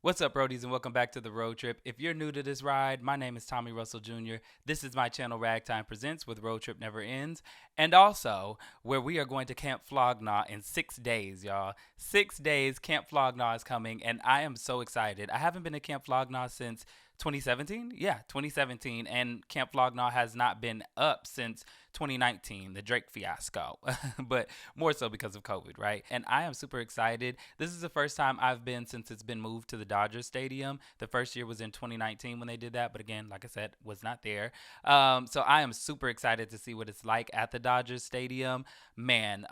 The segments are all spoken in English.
What's up, Brodies, and welcome back to the road trip. If you're new to this ride, my name is Tommy Russell Jr. This is my channel Ragtime Presents with Road Trip Never Ends, and also where we are going to Camp Flog Gnaw in 6 days, y'all. 6 days, Camp Flog Gnaw is coming, and I am so excited. I haven't been to Camp Flog Gnaw since 2017? Yeah, 2017, and Camp Flog Gnaw has not been up since 2019, the Drake fiasco, but more so because of COVID, right? And I am super excited. This is the first time I've been since it's been moved to the Dodgers Stadium. The first year was in 2019 when they did that, but again, like I said, was not there. So I am super excited to see what it's like at the Dodgers Stadium. Man,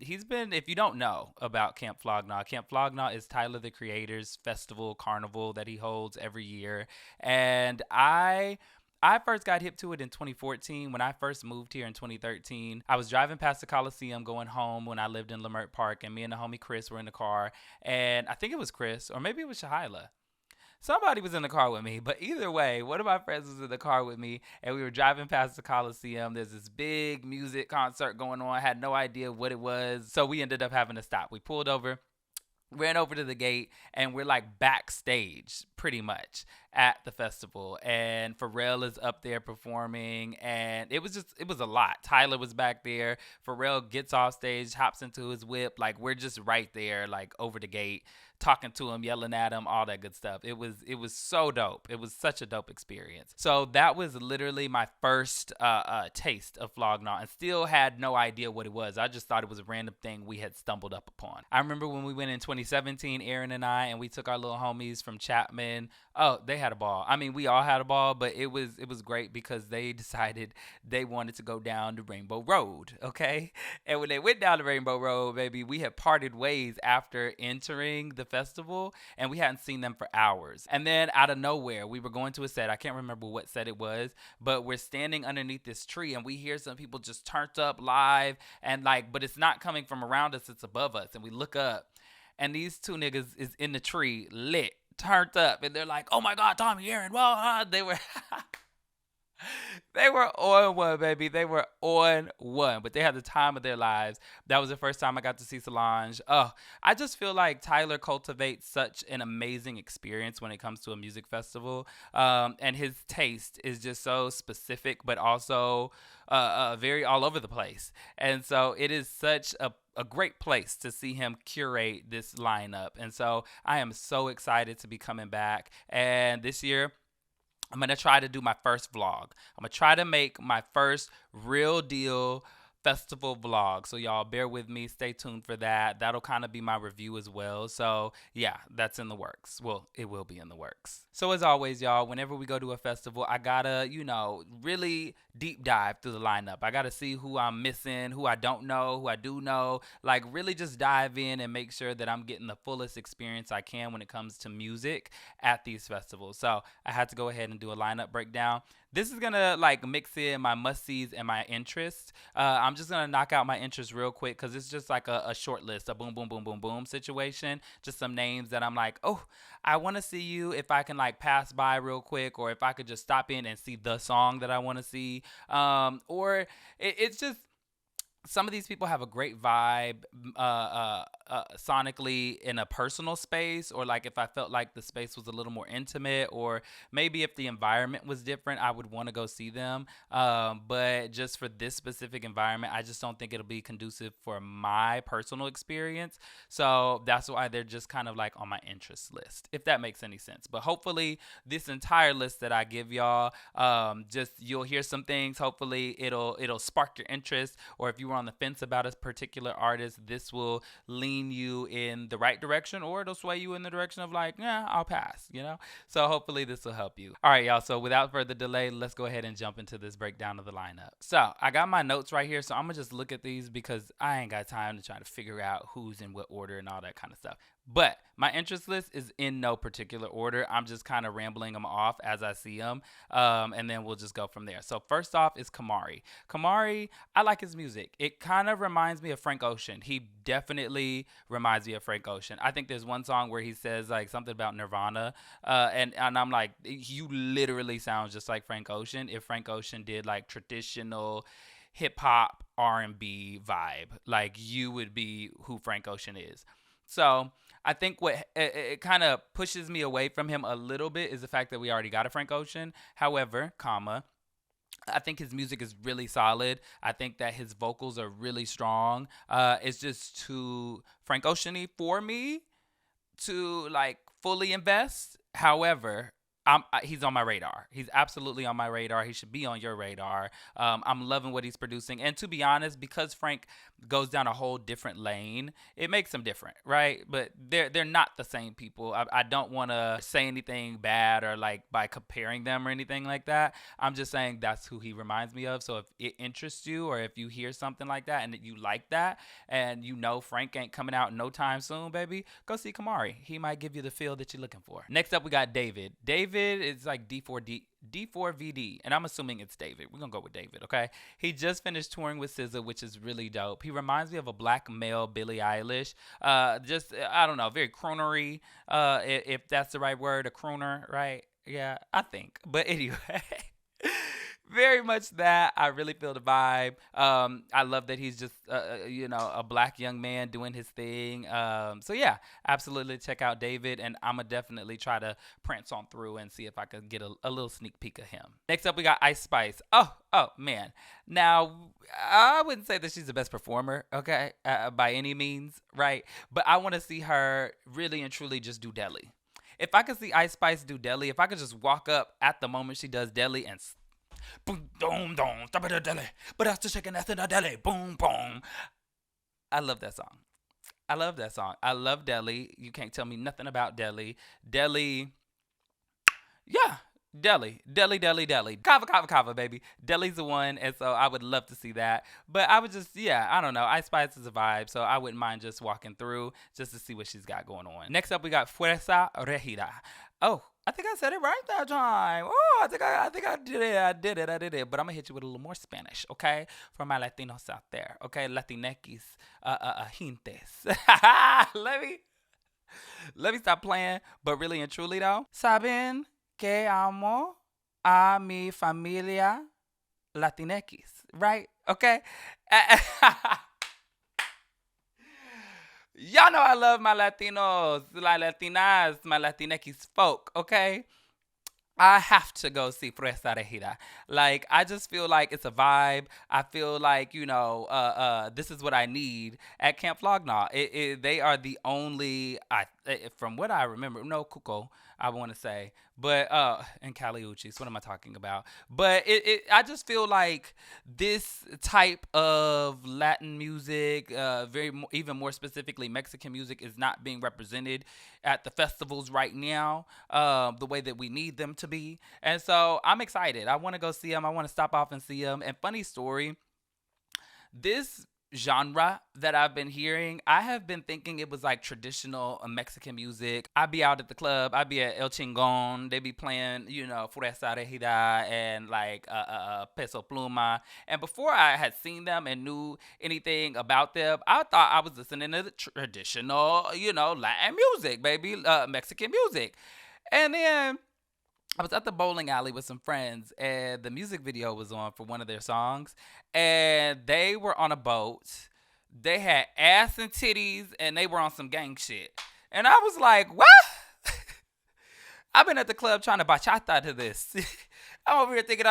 he's been, if you don't know about Camp Flog Gnaw, Camp Flog Gnaw is Tyler the Creator's festival carnival that he holds every year. And I first got hip to it in 2014 when I first moved here in 2013. I was driving past the Coliseum going home when I lived in Lamar Park, and me and the homie Chris were in the car, and I think it was Chris, or maybe it was Shahila. Somebody was in the car with me, but either way, one of my friends was in the car with me, and we were driving past the Coliseum. There's this big music concert going on. I had no idea what it was, so we ended up having to stop. We pulled over, ran over to the gate, and we're like backstage pretty much at the festival, and Pharrell is up there performing, and it was a lot. Tyler was back there. Pharrell gets off stage, hops into his whip, like we're just right there, like over the gate, talking to him, yelling at him, all that good stuff. It was so dope. It was such a dope experience. So that was literally my first taste of Flog Gnaw, and still had no idea what it was. I just thought it was a random thing we had stumbled up upon. I remember when we went in 2017, Aaron and I, and we took our little homies from Chapman. Oh, they had a ball. I mean, we all had a ball, but it was great because they decided they wanted to go down the Rainbow Road, okay? And when they went down the Rainbow Road, baby, we had parted ways after entering the festival, and we hadn't seen them for hours. And then out of nowhere, we were going to a set. I can't remember what set it was, but we're standing underneath this tree, and we hear some people just turned up live, and like, but it's not coming from around us, it's above us. And we look up, and these two niggas is in the tree, lit, turned up, and they're like, "Oh my God, Tommy, Aaron!" Well, they were they were on one, baby. They were on one, but they had the time of their lives. That was the first time I got to see Solange. Oh, I just feel like Tyler cultivates such an amazing experience when it comes to a music festival, and his taste is just so specific, but also very all over the place. And so it is such a great place to see him curate this lineup. And so I am so excited to be coming back. And this year, I'm going to try to do my first vlog. I'm going to try to make my first real deal festival vlog. So y'all bear with me. Stay tuned for that. That'll kind of be my review as well. So yeah, that's in the works. Well, it will be in the works. So as always, y'all, whenever we go to a festival, I gotta, really deep dive through the lineup. I gotta see who I'm missing, who I don't know, who I do know. Like really just dive in and make sure that I'm getting the fullest experience I can when it comes to music at these festivals. So I had to go ahead and do a lineup breakdown. This is gonna like mix in my must-sees and my interests. I'm just gonna knock out my interests real quick because it's just like a short list, a boom, boom, boom, boom, boom situation. Just some names that I'm like, oh, I want to see you. If I can like pass by real quick, or if I could just stop in and see the song that I want to see, or it's just some of these people have a great vibe sonically in a personal space, or like if I felt like the space was a little more intimate, or maybe if the environment was different, I would want to go see them. But just for this specific environment, I just don't think it'll be conducive for my personal experience. So that's why they're just kind of like on my interest list, if that makes any sense. But hopefully this entire list that I give y'all, just you'll hear some things. Hopefully it'll spark your interest, or if you were on the fence about a particular artist, this will lean you in the right direction, or it'll sway you in the direction of like, yeah, I'll pass, So hopefully this will help you. All right, y'all. So without further delay, let's go ahead and jump into this breakdown of the lineup. So I got my notes right here, so I'm gonna just look at these because I ain't got time to try to figure out who's in what order and all that kind of stuff. But my interest list is in no particular order. I'm just kind of rambling them off as I see them, and then we'll just go from there. So first off is Khamari. Khamari, I like his music. It kind of reminds me of Frank Ocean. He definitely reminds me of Frank Ocean. I think there's one song where he says like something about Nirvana, and I'm like, you literally sound just like Frank Ocean if Frank Ocean did like traditional hip hop R&B vibe. Like you would be who Frank Ocean is. So I think what it kind of pushes me away from him a little bit is the fact that we already got a Frank Ocean. However, I think his music is really solid. I think that his vocals are really strong. It's just too Frank Ocean-y for me to like fully invest. However, he's on my radar. He's absolutely on my radar. He should be on your radar. I'm loving what he's producing. And to be honest, because Frank goes down a whole different lane, it makes him different, right? But they're not the same people. I don't want to say anything bad or like by comparing them or anything like that. I'm just saying that's who he reminds me of. So if it interests you or if you hear something like that and you like that and you know Frank ain't coming out no time soon, baby, go see Khamari. He might give you the feel that you're looking for. Next up, we got David. David is like D4VD, and I'm assuming it's David. We're gonna go with David, okay? He just finished touring with SZA, which is really dope. He reminds me of a black male Billie Eilish. Just I don't know, very croonery. If that's the right word, a crooner, right? Yeah, I think. But anyway. Very much that. I really feel the vibe. I love that he's just, a black young man doing his thing. So yeah, absolutely check out David, and I'm gonna definitely try to prance on through and see if I could get a little sneak peek of him. Next up, we got Ice Spice. Oh man. Now, I wouldn't say that she's the best performer, okay, by any means, right? But I want to see her really and truly just do deli. If I could see Ice Spice do deli, if I could just walk up at the moment she does deli and boom, boom, boom, stop it, deli. But that's the chicken that's in the deli. Boom, boom. I love that song. I love that song. I love deli. You can't tell me nothing about deli. Deli. Yeah. Deli. Kava, baby. Deli's the one, and so I would love to see that. But I would just, I don't know. Ice Spice is a vibe, so I wouldn't mind just walking through just to see what she's got going on. Next up, we got Fuerza Regida. Oh, I think I said it right that time. Oh, I think I did it. I did it. But I'm gonna hit you with a little more Spanish, okay? For my Latinos out there, okay? Latinx, gentes. Let me stop playing. But really and truly though, saben que amo a mi familia Latinx, right? Okay. Y'all know I love my Latinos, my Latinas, my Latinx folk, okay? I have to go see Fuerza Regida. Like, I just feel like it's a vibe. I feel like, this is what I need at Camp Flog Gnaw. They are the only, from what I remember, no, Cuco, I want to say, but, and Cali Uchis, what am I talking about? But I just feel like this type of Latin music, even more specifically Mexican music, is not being represented at the festivals right now, the way that we need them to be. And so I'm excited. I want to go see them. I want to stop off and see them. And funny story, this genre that I've been hearing, I have been thinking it was like traditional Mexican music. I'd be out at the club, I'd be at El Chingon, they be playing, Fuerza Regida and like Peso Pluma. And before I had seen them and knew anything about them, I thought I was listening to the traditional, Latin music, baby, Mexican music. And then I was at the bowling alley with some friends, and the music video was on for one of their songs, and they were on a boat. They had ass and titties, and they were on some gang shit. And I was like, what? I've been at the club trying to bachata to this. I'm over here thinking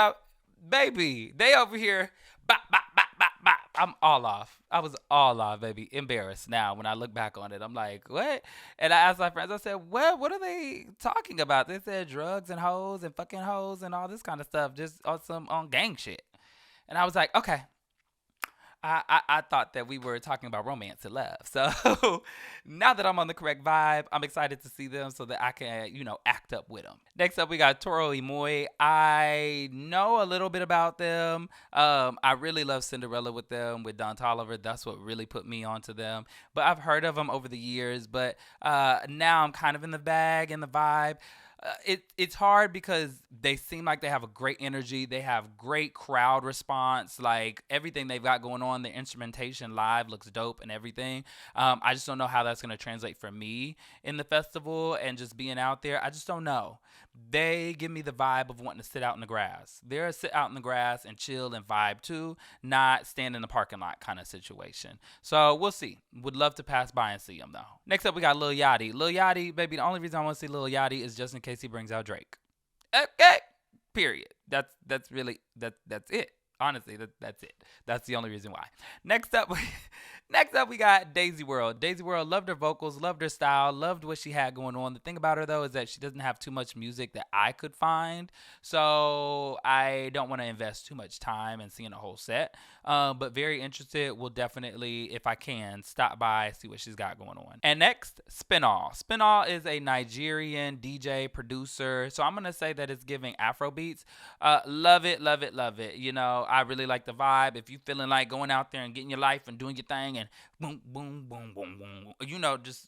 baby, they over here, bop, bop, bop, bop, bop. I'm all off. I was all off, baby. Embarrassed now when I look back on it. I'm like, what? And I asked my friends, I said, what are they talking about? They said drugs and hoes and fucking hoes and all this kind of stuff, just on gang shit. And I was like, okay. I thought that we were talking about romance and love. So now that I'm on the correct vibe, I'm excited to see them so that I can, act up with them. Next up, we got Toro y Moi. I know a little bit about them. I really love Cinderella with them, with Don Toliver. That's what really put me onto them. But I've heard of them over the years. But now I'm kind of in the bag, in the vibe. It's hard because they seem like they have a great energy. They have great crowd response. Like everything they've got going on, the instrumentation live looks dope and everything. I just don't know how that's gonna translate for me in the festival and just being out there. I just don't know. They give me the vibe of wanting to sit out in the grass. They're a sit out in the grass and chill and vibe too, not stand in the parking lot kind of situation. So we'll see. Would love to pass by and see him though. Next up, we got Lil Yachty. Lil Yachty, baby, the only reason I want to see Lil Yachty is just in case he brings out Drake. Okay. Period. That's really that's it. Honestly, that's it. That's the only reason why. Next up, next up we got Daisy World. Daisy World, loved her vocals, loved her style, loved what she had going on. The thing about her though is that she doesn't have too much music that I could find, so I don't want to invest too much time in seeing a whole set. But very interested. Will definitely, if I can, stop by, see what she's got going on. And next, SPINALL. SPINALL is a Nigerian DJ producer, so I'm gonna say that it's giving Afro beats. Love it, love it, love it. You know, I really like the vibe. If you feeling like going out there and getting your life and doing your thing and boom, boom, boom, boom, boom, you know, just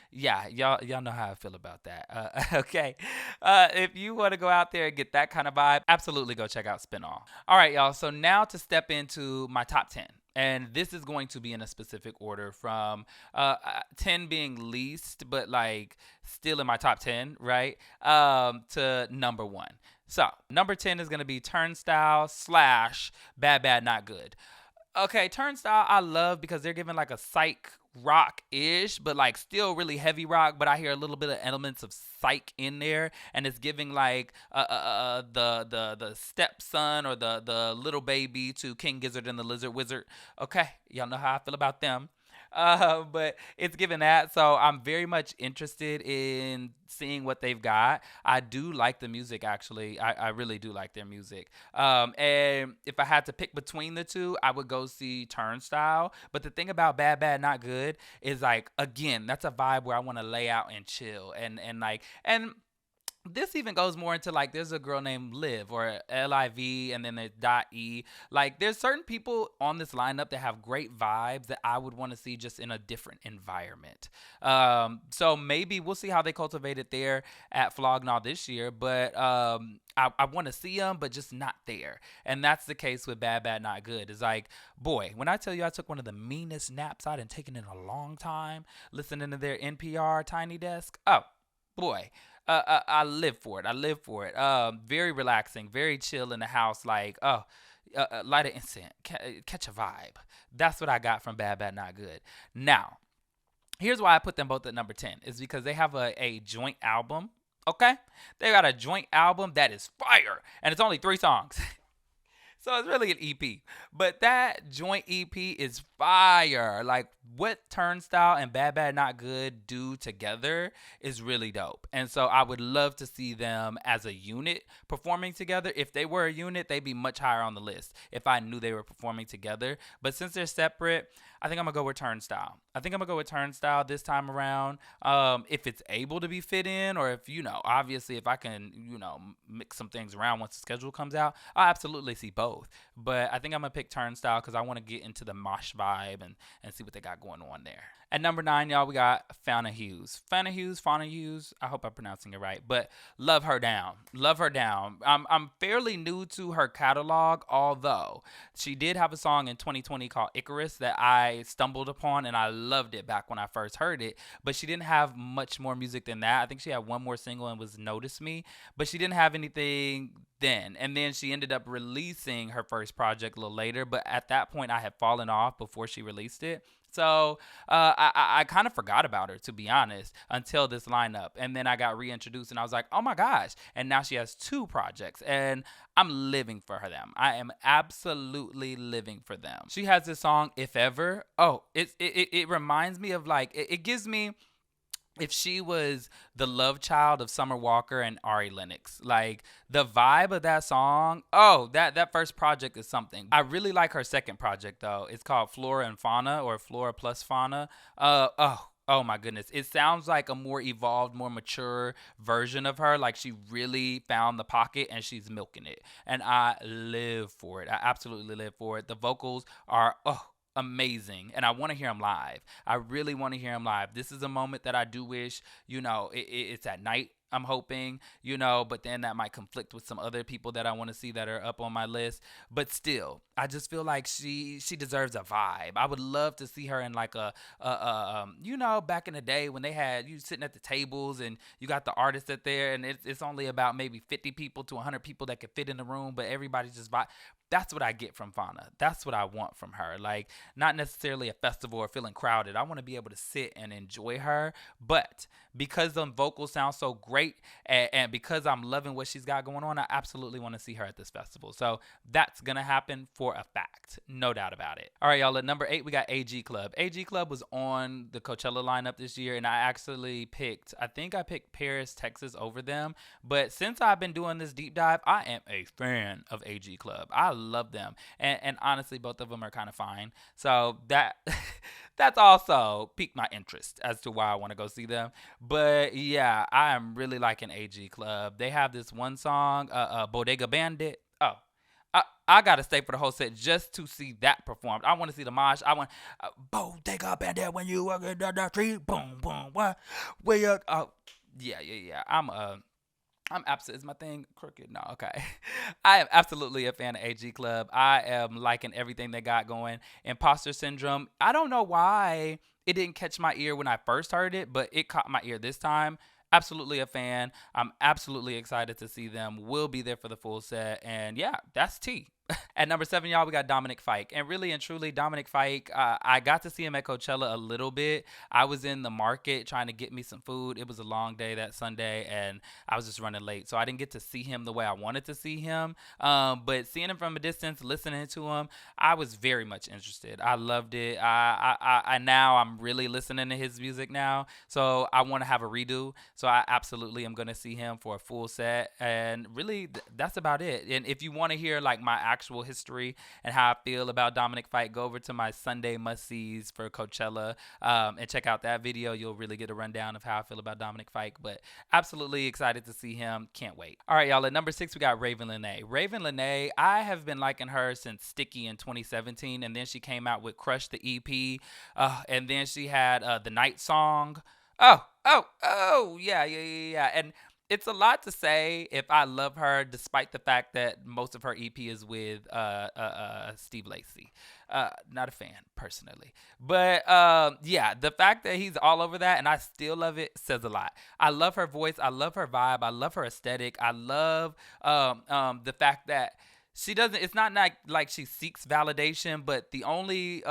yeah, y'all know how I feel about that. Okay, if you want to go out there and get that kind of vibe, absolutely go check out SPINALL. All right, y'all. So now to step into my top 10. And this is going to be in a specific order from 10 being least, but like still in my top 10, right? To number 1. So number 10 is going to be Turnstile / Bad Bad Not Good. Okay, Turnstile I love because they're giving like a psych rock-ish, but like still really heavy rock, but I hear a little bit of elements of psych in there, and it's giving like the stepson or the little baby to King Gizzard and the Lizard Wizard. Okay, y'all know how I feel about them. But it's given that, so I'm very much interested in seeing what they've got. I do like the music, actually. I really do like their music. And if I had to pick between the two, I would go see Turnstile. But the thing about Bad Bad Not Good is like, again, that's a vibe where I want to lay out and chill and this even goes more into like there's a girl named Liv or Liv and then there's .e. Like there's certain people on this lineup that have great vibes that I would want to see just in a different environment. So maybe we'll see how they cultivate it there at Flog Gnaw this year, but I want to see them, but just not there. And that's the case with Bad Bad Not Good. It's like, boy, when I tell you I took one of the meanest naps I'd taken in a long time listening to their NPR Tiny Desk. Oh, boy. I live for it. I live for it. Very relaxing, very chill in the house. Like, light an incense, catch a vibe. That's what I got from Bad Bad Not Good. Now, here's why I put them both at number 10. Is because they have a joint album. Okay, they got a joint album that is fire, and it's only 3 songs. So it's really an EP. But that joint EP is fire. Like what Turnstile and Bad Bad Not Good do together is really dope. And so I would love to see them as a unit performing together. If they were a unit, they'd be much higher on the list if I knew they were performing together. But since they're separate, I think I'm going to go with Turnstile. I think I'm going to go with Turnstile this time around. If it's able to be fit in, or if, obviously if I can, mix some things around once the schedule comes out, I'll absolutely see both. But I think I'm going to pick Turnstile because I want to get into the mosh vibe and see what they got going on there. At number 9, y'all, we got Fana Hues. Fana Hues. I hope I'm pronouncing it right, but love her down. Love her down. I'm fairly new to her catalog, although she did have a song in 2020 called Icarus that I stumbled upon, and I loved it back when I first heard it. But she didn't have much more music than that. I think she had one more single and was Notice Me, but she didn't have anything then. And then she ended up releasing her first project a little later, but at that point I had fallen off before she released it. So I kind of forgot about her, to be honest, until this lineup. And then I got reintroduced and I was like, oh my gosh. And now she has 2 projects and I'm living for them. I am absolutely living for them. She has this song, If Ever. Oh, it reminds me of like, it gives me, if she was the love child of Summer Walker and Ari Lennox. Like the vibe of that song, that first project is something. I really like her second project though. It's called Flora and Fauna, or Flora plus Fauna. Oh my goodness. It sounds like a more evolved, more mature version of her. Like she really found the pocket and she's milking it. And I live for it. I absolutely live for it. The vocals are, amazing, and I want to hear him live. I really want to hear him live. This is a moment that I do wish, it's at night. I'm hoping, you know, but then that might conflict with some other people that I want to see that are up on my list. But still, I just feel like she deserves a vibe. I would love to see her in like you know, back in the day when they had you sitting at the tables and you got the artists at there, and it's only about maybe 50 people to 100 people that could fit in the room, but everybody's just vibe. That's what I get from Fana. That's what I want from her. Like, not necessarily a festival or feeling crowded. I want to be able to sit and enjoy her. But because the vocals sound so great, and because I'm loving what she's got going on, I absolutely want to see her at this festival. So that's going to happen for a fact. No doubt about it. All right, y'all. At number 8, we got AG Club. AG Club was on the Coachella lineup this year, and I think I picked Paris, Texas over them. But since I've been doing this deep dive, I am a fan of AG Club. I love them. And honestly, both of them are kind of fine. So that's also piqued my interest as to why I want to go see them. But yeah, I am really liking AG Club. They have this one song, Bodega Bandit. Oh, I gotta stay for the whole set just to see that performed. I want to see the mosh. I want Bodega Bandit when you walk in the street, boom, boom, what? Where you? Oh, yeah. I'm absolutely, is my thing crooked? No, okay. I am absolutely a fan of AG Club. I am liking everything they got going. Imposter Syndrome, I don't know why it didn't catch my ear when I first heard it, but it caught my ear this time. Absolutely a fan. I'm absolutely excited to see them. We'll be there for the full set. And yeah, that's T. At number 7, y'all, we got Dominic Fike. And really and truly, Dominic Fike, I got to see him at Coachella a little bit. I was in the market trying to get me some food. It was a long day that Sunday, and I was just running late. So I didn't get to see him the way I wanted to see him. But seeing him from a distance, listening to him, I was very much interested. I loved it. I now I'm really listening to his music now. So I want to have a redo. So I absolutely am going to see him for a full set. And really, that's about it. And if you want to hear like my actual history and how I feel about Dominic Fike, go over to my Sunday must-sees for Coachella and check out that video. You'll really get a rundown of how I feel about Dominic Fike, but absolutely excited to see him. Can't wait. All right, y'all. At number 6, we got Ravyn Lenae. Ravyn Lenae, I have been liking her since Sticky in 2017, and then she came out with Crush the EP, and then she had the Night Song. Yeah. And it's a lot to say if I love her, despite the fact that most of her EP is with Steve Lacy. Not a fan, personally. But yeah, the fact that he's all over that and I still love it says a lot. I love her voice. I love her vibe. I love her aesthetic. I love the fact that she doesn't, it's not like she seeks validation, but the only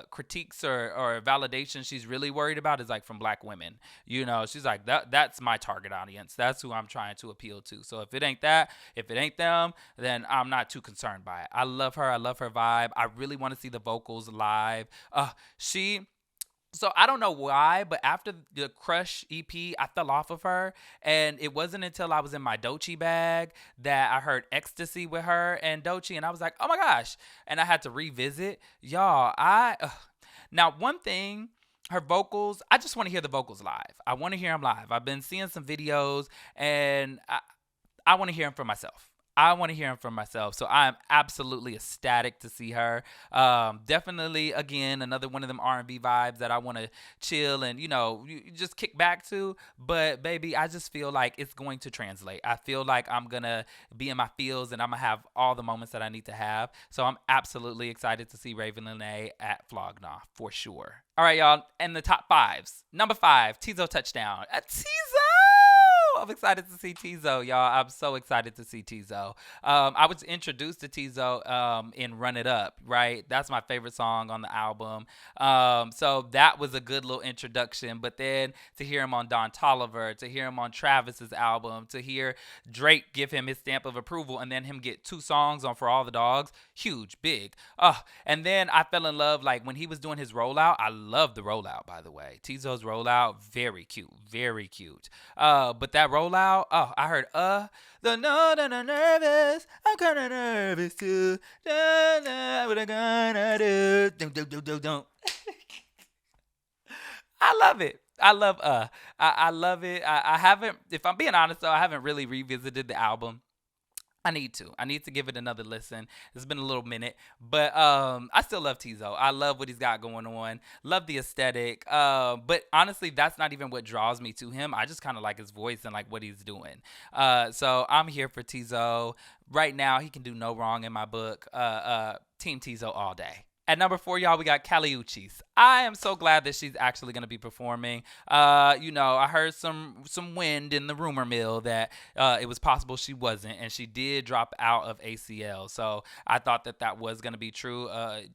critiques or validation she's really worried about is like from black women. You know, she's like, that's my target audience. That's who I'm trying to appeal to. So if it ain't them, then I'm not too concerned by it. I love her. I love her vibe. I really want to see the vocals live. So I don't know why, but after the Crush EP, I fell off of her. And it wasn't until I was in my Doechii bag that I heard Ecstasy with her and Doechii. And I was like, oh my gosh. And I had to revisit. Y'all, now one thing, her vocals, I just want to hear the vocals live. I want to hear them live. I've been seeing some videos and I want to hear them for myself. So I'm absolutely ecstatic to see her. Definitely, again, another one of them R&B vibes that I want to chill and, you know, just kick back to. But, baby, I just feel like it's going to translate. I feel like I'm going to be in my feels and I'm going to have all the moments that I need to have. So I'm absolutely excited to see Ravyn Lenae at Flog Gnaw, for sure. All right, y'all, and the top 5s. Number 5, Teezo Touchdown. Teezo! I'm excited to see Teezo, y'all. I'm so excited to see Teezo. I was introduced to Teezo in Run It Up, right? That's my favorite song on the album. So that was a good little introduction. But then to hear him on Don Toliver, to hear him on Travis's album, to hear Drake give him his stamp of approval, and then him get 2 songs on For All the Dogs, huge, big. And then I fell in love, like when he was doing his rollout. I love the rollout, by the way. Teezo's rollout, very cute, very cute. But that rollout, I heard the no nervous, I'm kinda nervous too. What I gonna do? Don't. I love it. I love I love it. I haven't, if I'm being honest though, I haven't really revisited the album. I need to give it another listen. It's been a little minute, but I still love Teezo. I love what he's got going on. Love the aesthetic. But honestly, that's not even what draws me to him. I just kind of like his voice and like what he's doing. So I'm here for Teezo. Right now, he can do no wrong in my book. Team Teezo all day. At number 4, y'all, we got Uchis. I am so glad that she's actually going to be performing. I heard some wind in the rumor mill that it was possible she wasn't, and she did drop out of ACL. So I thought that was going to be true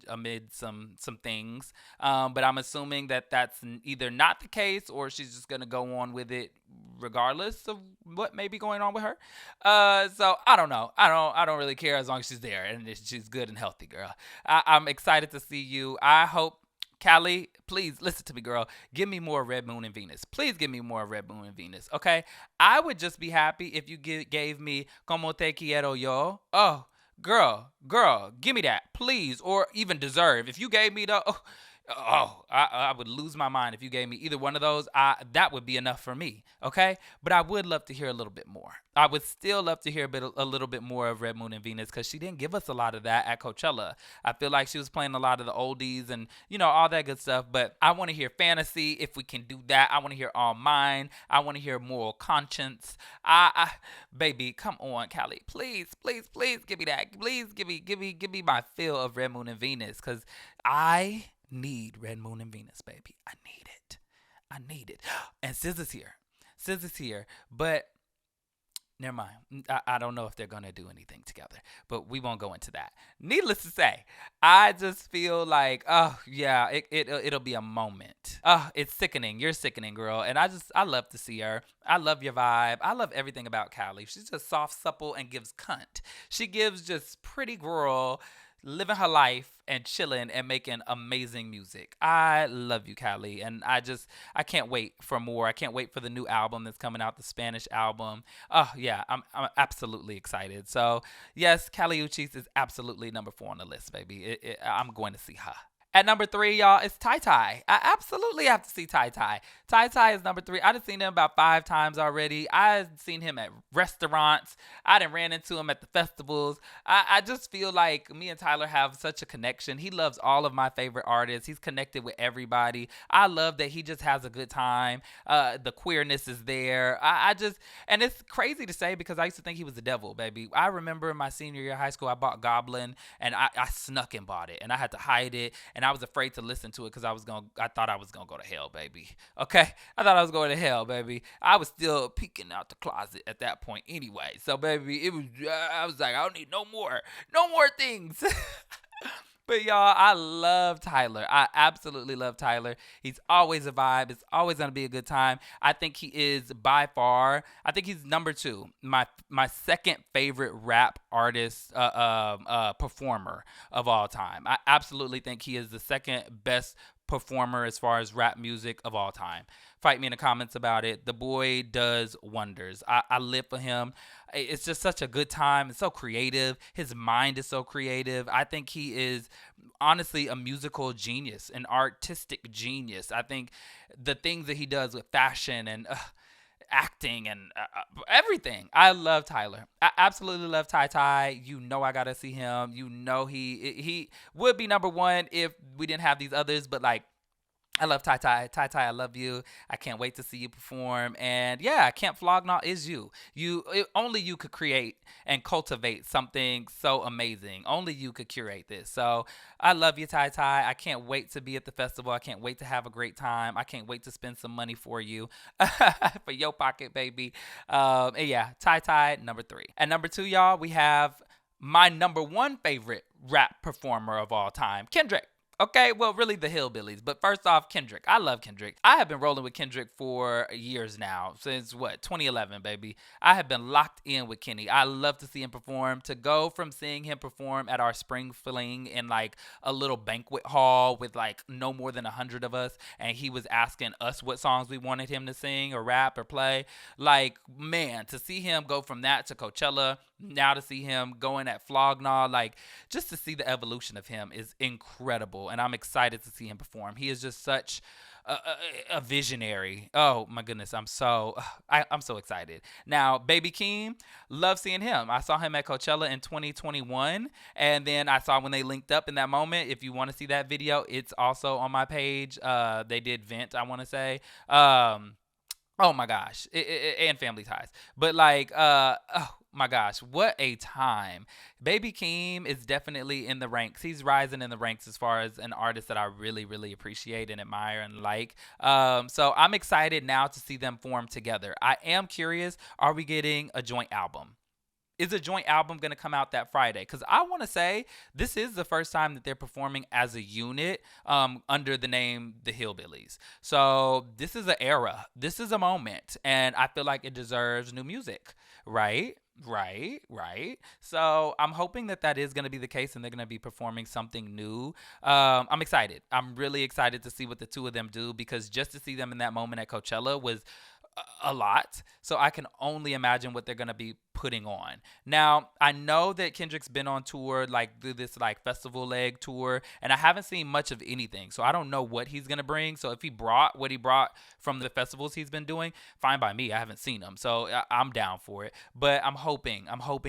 amid some things. But I'm assuming that that's either not the case or she's just going to go on with it regardless of what may be going on with her. So I don't know. I don't really care as long as she's there and she's good and healthy, girl. I'm excited to see you. I hope, Callie, please listen to me, girl. Give me more Red Moon and Venus. Please give me more Red Moon and Venus, okay? I would just be happy if you gave me Como Te Quiero Yo. Oh, girl, give me that, please. Or even Deserve. If you gave me the... I would lose my mind if you gave me either one of those. That would be enough for me, okay? But I would love to hear a little bit more. I would still love to hear a little bit more of Red Moon and Venus because she didn't give us a lot of that at Coachella. I feel like she was playing a lot of the oldies and, all that good stuff. But I want to hear Fantasy if we can do that. I want to hear All Mine. I want to hear Moral Conscience. Baby, come on, Callie. Please give me that. Please give me my fill of Red Moon and Venus because I need Red Moon and Venus, baby. I need it. And SZA's here. But never mind. I don't know if they're going to do anything together, but we won't go into that. Needless to say, I just feel like, oh, yeah, it'll be a moment. Oh, it's sickening. You're sickening, girl. And I love to see her. I love your vibe. I love everything about Callie. She's just soft, supple, and gives cunt. She gives just pretty girl living her life and chilling and making amazing music. I love you, Callie, and I can't wait for more. I can't wait for the new album that's coming out, the Spanish album. Oh yeah, I'm absolutely excited. So yes, Callie Uchis is absolutely number 4 on the list, baby. I'm going to see her. At number 3, y'all, it's Tai Tai. I absolutely have to see Tai Tai. Tai Tai is number 3. I done seen him about 5 times already. I've seen him at restaurants. I done ran into him at the festivals. I just feel like me and Tyler have such a connection. He loves all of my favorite artists. He's connected with everybody. I love that he just has a good time. The queerness is there. And it's crazy to say because I used to think he was the devil, baby. I remember in my senior year of high school, I bought Goblin, and I snuck and bought it, and I had to hide it, and I was afraid to listen to it because I thought I was gonna go to hell, baby. Okay, I thought I was going to hell, baby. I was still peeking out the closet at that point, anyway. So, baby, I was like, I don't need no more things. But y'all, I love Tyler. I absolutely love Tyler. He's always a vibe. It's always gonna be a good time. I think he is by far. I think he's number 2. My second favorite rap artist, performer of all time. I absolutely think he is the second best performer as far as rap music of all time. Fight me in the comments about it. The boy does wonders. I live for him. It's just such a good time. It's so creative. His mind is so creative. I think he is honestly a musical genius, an artistic genius. I think the things that he does with fashion and acting and everything. I love Tyler. I absolutely love Tai Tai. I gotta see him. He would be number 1 if we didn't have these others, but like, I love Tai Tai. Tai Tai, I love you. I can't wait to see you perform. And yeah, Camp Flog Gnaw is you. Only you could create and cultivate something so amazing. Only you could curate this. So I love you, Tai Tai. I can't wait to be at the festival. I can't wait to have a great time. I can't wait to spend some money for you, for your pocket, baby. And yeah, Tai Tai, number 3. At number 2, y'all, we have my number 1 favorite rap performer of all time, Kendrick. Okay, well, really the Hillbillies. But first off, Kendrick. I love Kendrick. I have been rolling with Kendrick for years now. Since 2011, baby. I have been locked in with Kenny. I love to see him perform. To go from seeing him perform at our spring fling in like a little banquet hall with like no more than 100 of us, and he was asking us what songs we wanted him to sing or rap or play. Like, man, to see him go from that to Coachella, now to see him going at Flog Gnaw, like, just to see the evolution of him is incredible. And I'm excited to see him perform. He is just such a visionary. Oh my goodness, I'm so excited. Now, Baby Keem, love seeing him. I saw him at Coachella in 2021, and then I saw when they linked up in that moment. If you want to see that video, it's also on my page. They did Vent, I want to say. Oh my gosh, and Family Ties. But like, oh my gosh, what a time. Baby Keem is definitely in the ranks. He's rising in the ranks as far as an artist that I really, really appreciate and admire and like. So I'm excited now to see them form together. I am curious, are we getting a joint album? Is a joint album going to come out that Friday? Because I want to say this is the first time that they're performing as a unit under the name The Hillbillies. So this is an era. This is a moment. And I feel like it deserves new music, right? Right. So I'm hoping that that is going to be the case and they're going to be performing something new. I'm excited. I'm really excited to see what the two of them do because just to see them in that moment at Coachella was a lot. So I can only imagine what they're going to be putting on. Now, I know that Kendrick's been on tour, like through this like festival leg tour, and I haven't seen much of anything. So I don't know what he's going to bring. So if he brought what he brought from the festivals he's been doing, fine by me. I haven't seen him. So I'm down for it. But I'm hoping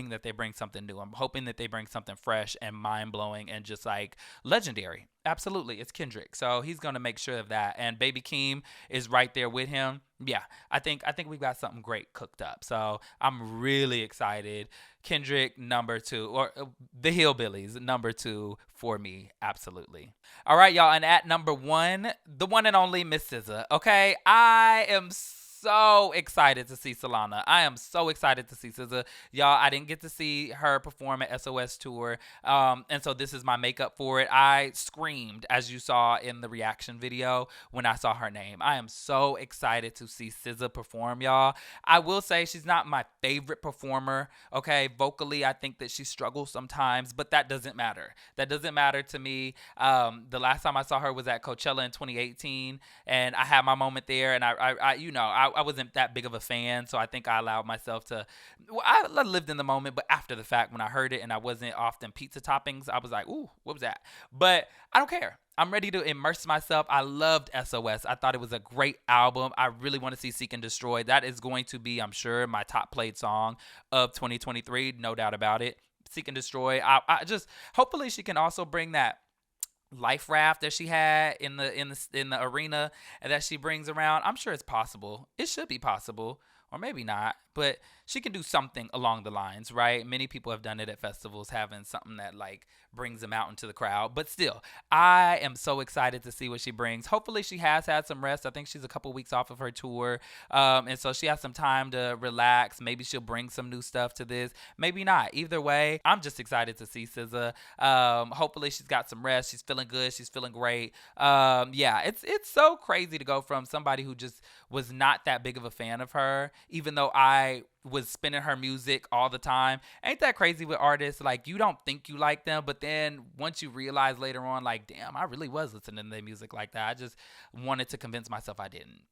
that they bring something new. I'm hoping that they bring something fresh and mind-blowing and just like legendary. Absolutely. It's Kendrick. So he's going to make sure of that. And Baby Keem is right there with him. Yeah, I think we've got something great cooked up. So I'm really excited. Kendrick #2, or the Hillbillies #2 for me. Absolutely. All right, y'all. And at #1, the one and only Miss SZA. Okay, I am so excited to see Solana. I am so excited to see SZA. Y'all, I didn't get to see her perform at SOS Tour. And so this is my makeup for it. I screamed, as you saw in the reaction video, when I saw her name. I am so excited to see SZA perform, y'all. I will say she's not my favorite performer, okay? Vocally, I think that she struggles sometimes, but that doesn't matter. That doesn't matter to me. The last time I saw her was at Coachella in 2018, and I had my moment there, and I wasn't that big of a fan, so I think I allowed myself to. I lived in the moment, but after the fact, when I heard it and I wasn't off them pizza toppings, I was like, ooh, what was that? But I don't care. I'm ready to immerse myself. I loved SOS. I thought it was a great album. I really want to see Seek and Destroy. That is going to be, I'm sure, my top played song of 2023, no doubt about it. Seek and Destroy. I just hopefully she can also bring that life raft that she had in the arena and that she brings around. I'm sure it's possible. It should be possible, or maybe not, but she can do something along the lines, right? Many people have done it at festivals, having something that like brings them out into the crowd. But still, I am so excited to see what she brings. Hopefully she has had some rest. I think she's a couple weeks off of her tour. And so she has some time to relax. Maybe she'll bring some new stuff to this. Maybe not. Either way, I'm just excited to see SZA. Hopefully she's got some rest. She's feeling good. She's feeling great. Yeah, it's so crazy to go from somebody who just was not that big of a fan of her, even though I was spinning her music all the time. Ain't that crazy with artists? Like, you don't think you like them, but then once you realize later on, like, damn, I really was listening to their music like that. I just wanted to convince myself I didn't.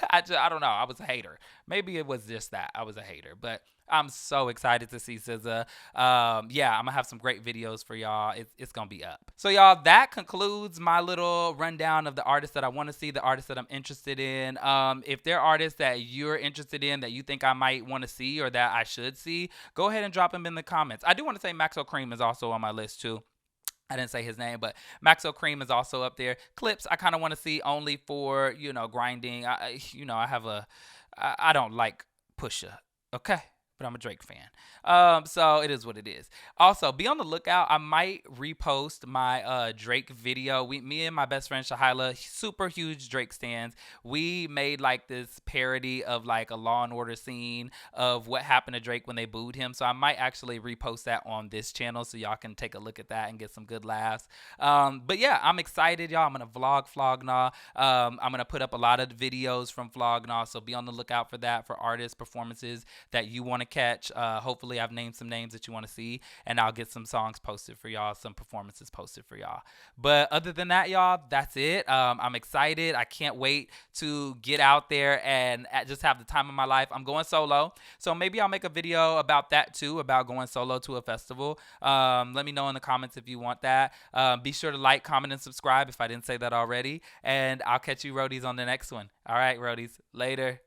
I don't know. I was a hater. Maybe it was just that. I was a hater. But I'm so excited to see SZA. Yeah, I'm going to have some great videos for y'all. It's going to be up. So, y'all, that concludes my little rundown of the artists that I want to see, the artists that I'm interested in. If there are artists that you're interested in that you think I might want to see or that I should see, go ahead and drop them in the comments. I do want to say Maxo Cream is also on my list, too. I didn't say his name, but Maxo Cream is also up there. Clips I kind of want to see only for, grinding. I don't like Pusha, okay? But I'm a Drake fan. So it is what it is. Also, be on the lookout. I might repost my Drake video. Me and my best friend Shahila, super huge Drake stans. We made like this parody of like a Law and Order scene of what happened to Drake when they booed him. So I might actually repost that on this channel so y'all can take a look at that and get some good laughs. But yeah, I'm excited, y'all. I'm gonna vlog Flog Gnaw. I'm gonna put up a lot of videos from Flog Gnaw. So be on the lookout for that, for artist performances that you want to to catch. Hopefully I've named some names that you want to see, and I'll get some songs posted for y'all, some performances posted for y'all. But other than that, y'all, that's it. I'm excited. I can't wait to get out there and just have the time of my life. I'm going solo, so maybe I'll make a video about that too, about going solo to a festival. Let me know in the comments if you want that. Be sure to like, comment, and subscribe if I didn't say that already, and I'll catch you roadies on the next one. All right, roadies, later.